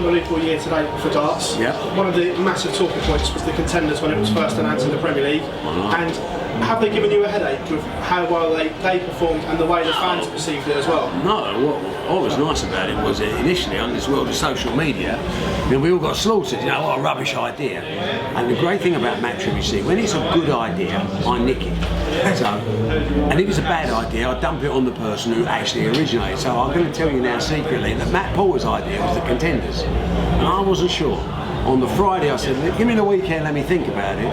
unbelievable year today for darts. Yeah. One of the massive talking points was the Contenders when it was first announced in the Premier League. And have they given you a headache with how well they performed and the way the fans perceived it as well? No, what was nice about it was that initially on this world of social media, we all got slaughtered, what a rubbish idea. And the great thing about Match Review, when it's a good idea, I nick it. So, and if it's a bad idea, I dump it on the person who actually originated. So I'm going to tell you now secretly that Matt Porter's idea was the Contenders. And I wasn't sure. On the Friday I said, give me the weekend, let me think about it.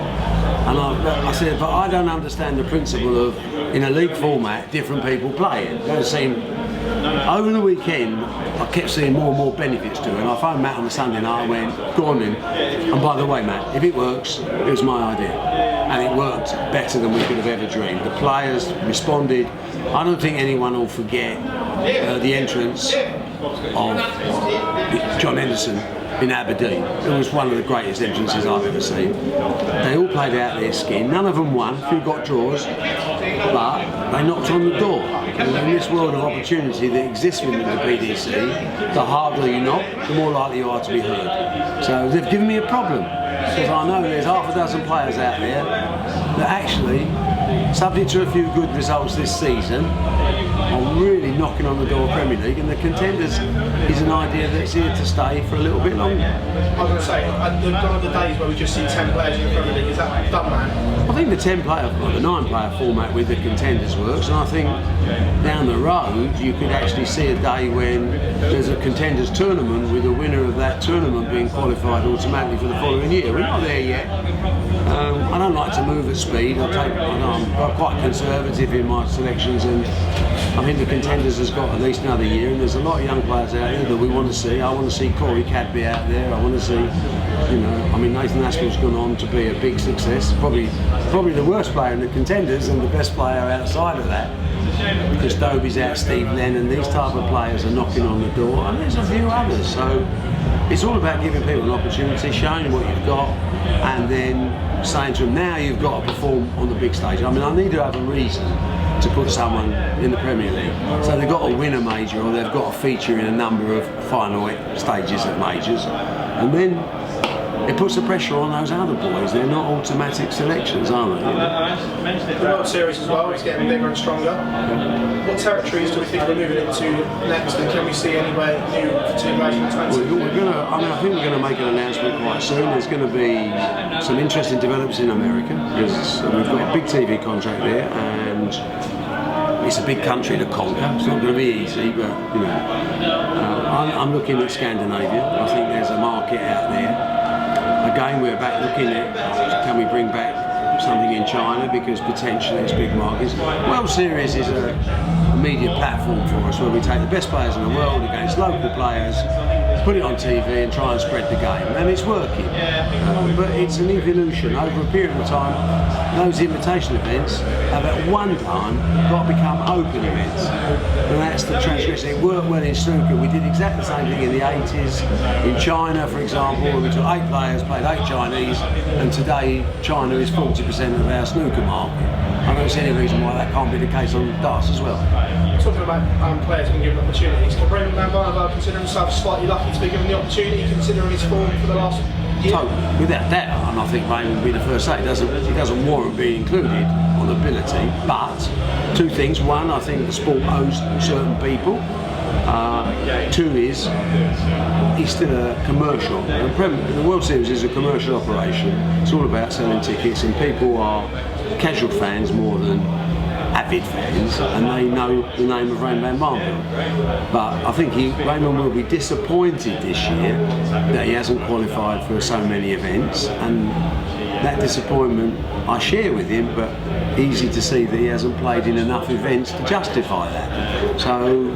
And I said, but I don't understand the principle of, in a league format, different people playing. It doesn't seem. Over the weekend, I kept seeing more and more benefits to it. And I phoned Matt on the Sunday night, I went, go on then. And by the way, Matt, if it works, it was my idea. And it worked better than we could have ever dreamed. The players responded. I don't think anyone will forget the entrance of John Henderson in Aberdeen. It was one of the greatest entrances I've ever seen. They all played out their skin. None of them won. A few got draws, but they knocked on the door. And in this world of opportunity that exists within the BDC, the harder you knock, the more likely you are to be heard. So they've given me a problem, because I know there's half a dozen players out there that actually, subject to a few good results this season, are really knocking on the door of Premier League, and the Contenders is an idea that's here to stay for a little bit longer. I was going to say, gone are the days where we just see 10 players in the Premier League. Is that done, man? I think the 10-player, or the 9-player format with the Contenders works, and I think down the road you could actually see a day when there's a Contenders tournament with the winner of that tournament being qualified automatically for the following year. We're not there yet. I don't like to move at speed. I'm quite conservative in my selections, and I think the Contenders has got at least another year, and there's a lot of young players out there that we want to see. I want to see Corey Cadby out there. I want to see, Nathan Aspell's gone on to be a big success. Probably the worst player in the Contenders and the best player outside of that. Because Dobie's out, Steve Lennon, these type of players are knocking on the door, and there's a few others. So it's all about giving people an opportunity, showing what you've got, and then saying to them, now you've got to perform on the big stage. I need to have a reason to put someone in the Premier League. So they've got to win a major, or they've got to feature in a number of final stages at majors, and then it puts the pressure on those other boys. They're not automatic selections, are they? The World Series as well, it's getting bigger and stronger. What territories do we think we're moving into next, and can we see anywhere new for 2020? I think we're going to make an announcement quite soon. There's going to be some interesting developments in America, because we've got a big TV contract there, and it's a big country to conquer. It's not going to be easy, but I'm looking at Scandinavia. I think there's a market out there. Again, we're back looking at, can we bring back something in China, because potentially it's big markets. World Series is a media platform for us, where we take the best players in the world against local players, put it on TV and try and spread the game, and it's working. But it's an evolution over a period of time. Those invitation events have at one time got to become open events, and that's the transgression. It worked well in snooker. We did exactly the same thing in the 80s in China, for example, where we took 8 players, played 8 Chinese, and today China is 40% of our snooker market. I don't see any reason why that can't be the case on darts as well. Talking about players being given opportunities, can Brendan Van Barneveld consider himself slightly lucky to be given the opportunity, considering his form for the last year? Totally, without doubt, and I think Raymond would be the first to say he doesn't warrant being included on ability, but 2 things. One, I think the sport owes certain people. 2 is, he's still a commercial. The World Series is a commercial operation. It's all about selling tickets, and people are casual fans more than avid fans, and they know the name of Raymond Van Barneveld. But I think Raymond will be disappointed this year that he hasn't qualified for so many events, and that disappointment I share with him, but easy to see that he hasn't played in enough events to justify that. So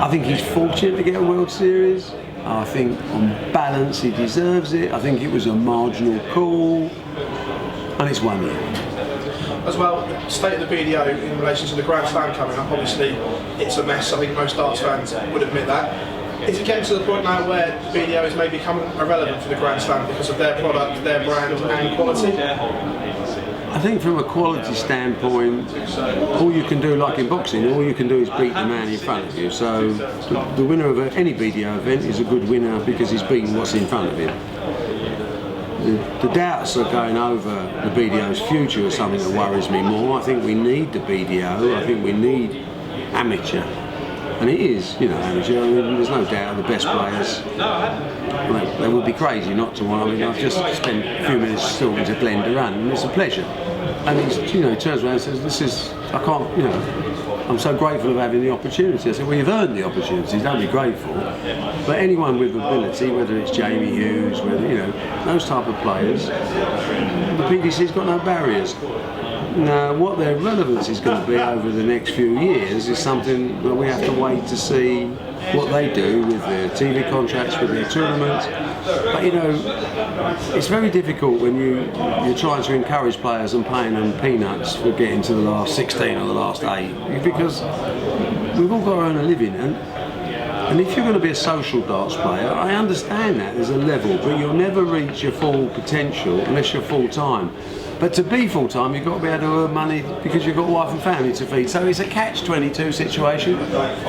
I think he's fortunate to get a World Series. I think on balance he deserves it. I think it was a marginal call, and it's 1 year. As well, the state of the BDO in relation to the Grand Slam coming up, obviously it's a mess. I think most darts fans would admit that. Is it getting to the point now where BDO is maybe becoming irrelevant for the Grand Slam because of their product, their brand and quality? I think from a quality standpoint, all you can do, like in boxing, all you can do is beat the man in front of you. So the winner of any BDO event is a good winner because he's beaten what's in front of him. The doubts are going over the BDO's future is something that worries me more. I think we need the BDO. I think we need amateur. And it is, amateur. I mean, there's no doubt the best players. They would be crazy not to want. I mean, I've just spent a few minutes talking to Glenn Durant, and it's a pleasure. And he turns around and says, I can't, I'm so grateful of having the opportunity. I said, well, you've earned the opportunity, don't be grateful. But anyone with ability, whether it's Jamie Hughes, whether, those type of players, the PDC's got no barriers. Now, what their relevance is going to be over the next few years is something that we have to wait to see what they do with their TV contracts, with their tournaments. But it's very difficult when you're trying to encourage players and paying them peanuts for getting to the last 16 or the last 8, because we've all got to earn a living. And if you're going to be a social darts player, I understand that there's a level, but you'll never reach your full potential unless you're full time. But to be full time, you've got to be able to earn money because you've got a wife and family to feed. So it's a catch-22 situation.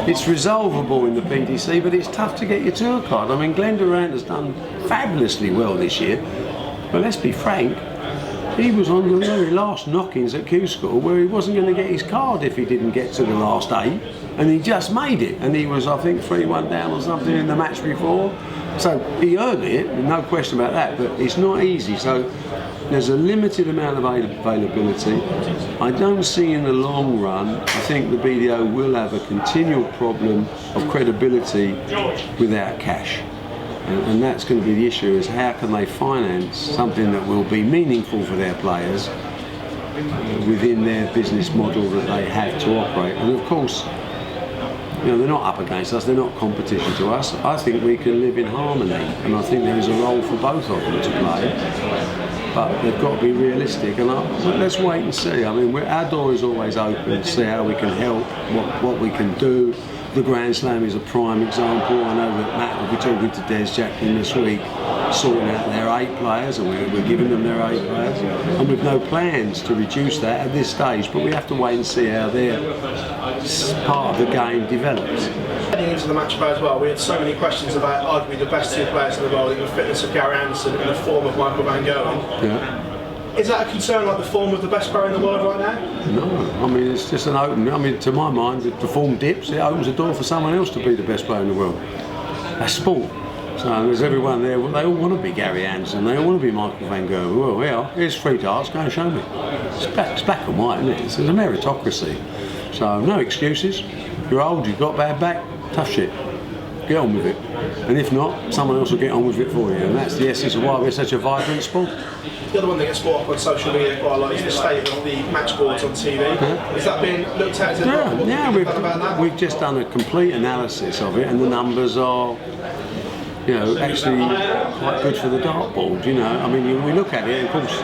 It's resolvable in the PDC, but it's tough to get your tour card. I mean, Glenn Durant has done fabulously well this year, but let's be frank, he was on the very last knockings at Q School where he wasn't going to get his card if he didn't get to the last 8, and he just made it. And he was, I think, 3-1 down or something in the match before. So he earned it, no question about that, but it's not easy. So there's a limited amount of availability. I don't see in the long run, I think the BDO will have a continual problem of credibility without cash. And that's going to be the issue, is how can they finance something that will be meaningful for their players within their business model that they have to operate. And of course, they're not up against us, they're not competition to us. I think we can live in harmony, and I think there is a role for both of them to play. But they've got to be realistic, and let's wait and see. I mean, our door is always open to see how we can help, what we can do. The Grand Slam is a prime example. I know that Matt will be talking to Des Jacklin this week, sorting out their 8 players, and we're giving them their 8 players. And we've no plans to reduce that at this stage, but we have to wait and see how their part of the game develops. Heading into the match play as well, we had so many questions about arguably the best 2 players in the world in the fitness of Gary Anderson and the form of Michael Van Gerwen. Yeah. Is that a concern, like the form of the best player in the world right now? No, I mean, it's just an open. I mean, to my mind, if the form dips, it opens the door for someone else to be the best player in the world. That's sport. So there's everyone there, they all want to be Gary Anderson, they all want to be Michael Van Gerwen. Well, yeah, here's 3 darts, go and show me. It's black and white, isn't it? It's a meritocracy. So no excuses. You're old, you've got bad back, tough shit. Get on with it. And if not, someone else will get on with it for you. And that's the essence of why we're such a vibrant sport. The other one that gets brought up on social media quite a lot is the state of the match boards on TV. Has that been looked at? Yeah, we've just done a complete analysis of it, and the numbers are, actually quite good for the dartboard. I mean, we look at it, of course,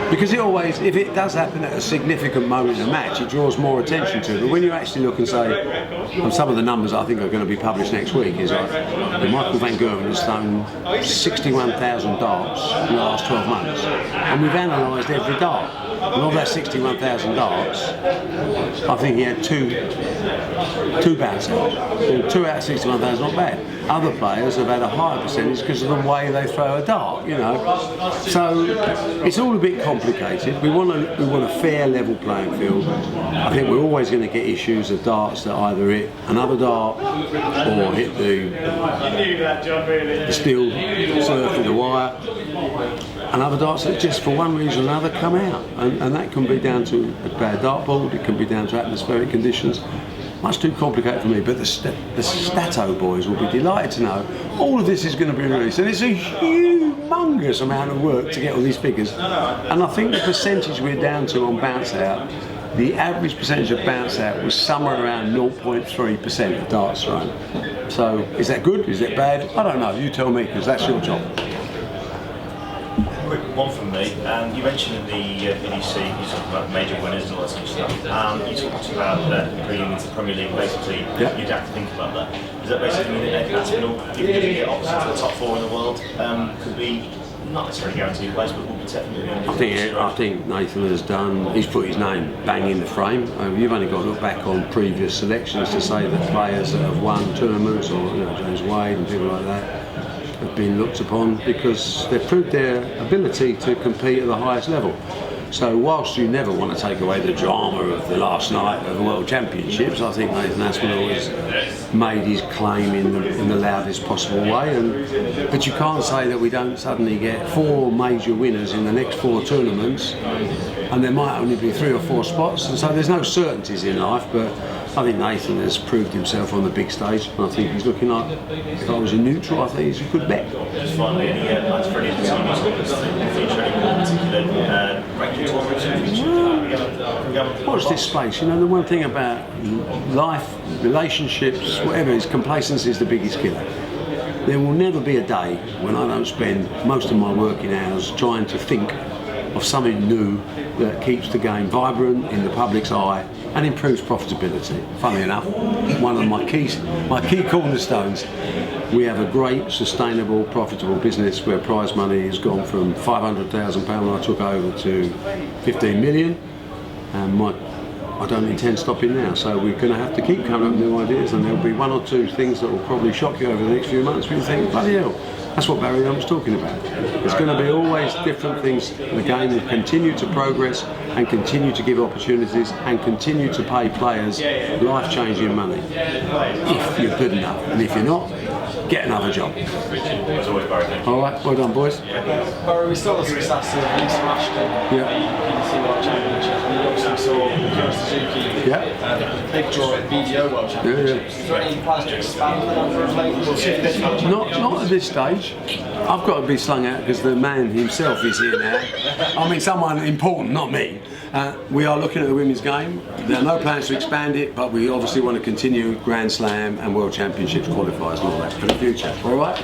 because if it does happen at a significant moment in a match, it draws more attention to it. But when you actually look and say, and some of the numbers I think are going to be published next week, is like Michael Van Gerwen has thrown 61,000 darts in the last 12 months, and we've analysed every dart. And of that 61,000 darts, I think he had two bounce outs. 2 out of 61,000 is not bad. Other players have had a higher percentage because of the way they throw a dart, So it's all a bit complicated. We want a fair, level playing field. I think we're always going to get issues of darts that either hit another dart or hit the steel surf of the wire, and other darts that just for one reason or another come out, and that can be down to a bad dartboard, it can be down to atmospheric conditions. Much too complicated for me, but the Stato boys will be delighted to know all of this is going to be released, and it's a humongous amount of work to get all these figures. And I think the percentage we're down to on bounce out, the average percentage of bounce out was somewhere around 0.3% of darts thrown. So is that good? Is that bad? I don't know. You tell me, because that's your job. Quick one from me. You mentioned in the PDC, you talked about major winners and all that sort of stuff. You talked about bringing into the Premier League, basically, you'd have to think about that. Does that basically mean that that's going to, if you get opposite to the top 4 in the world, could be not necessarily guaranteed a place, but will be definitely going to I think Nathan has done. He's put his name bang in the frame. You've only got to look back on previous selections to say that players that have won tournaments, or James Wade and people like that, have been looked upon because they've proved their ability to compete at the highest level. So whilst you never want to take away the drama of the last night of the World Championships, I think Nathan Aspinall has made his claim in the loudest possible way. But you can't say that we don't suddenly get 4 major winners in the next 4 tournaments, and there might only be 3 or 4 spots. And so there's no certainties in life, but I think Nathan has proved himself on the big stage, and I think he's looking like, if I was a neutral, I think he's a good bet. Just finally, any plans for any of the teams in the future, any more particular ranking tournaments in the future? Watch this space. You know, the one thing about life, relationships, whatever, is complacency is the biggest killer. There will never be a day when I don't spend most of my working hours trying to think of something new that keeps the game vibrant in the public's eye and improves profitability. Funnily enough, one of my key cornerstones, we have a great, sustainable, profitable business where prize money has gone from £500,000 when I took over to 15 million, and I don't intend stopping now, so we're going to have to keep coming up with new ideas, and there'll be 1 or 2 things that will probably shock you over the next few months where you think, bloody hell, that's what Barry Hearn was talking about. There's going to be always different things. The game will continue to progress and continue to give opportunities and continue to pay players life-changing money if you're good enough, and if you're not, get another job. As always, Barry, thank you. All right, well done, boys. Barry, we saw the success of Lisa Ashton Yeah. in the PDC World Championship, and we obviously saw Kira Suzuki, big draw at BDO World Championships. Is there any plans to expand the number of ladies? Not at this stage. I've got to be slung out because the man himself is here now. I mean, someone important, not me. We are looking at the women's game. There are no plans to expand it, but we obviously want to continue Grand Slam and World Championships qualifiers and all that for the future. All right?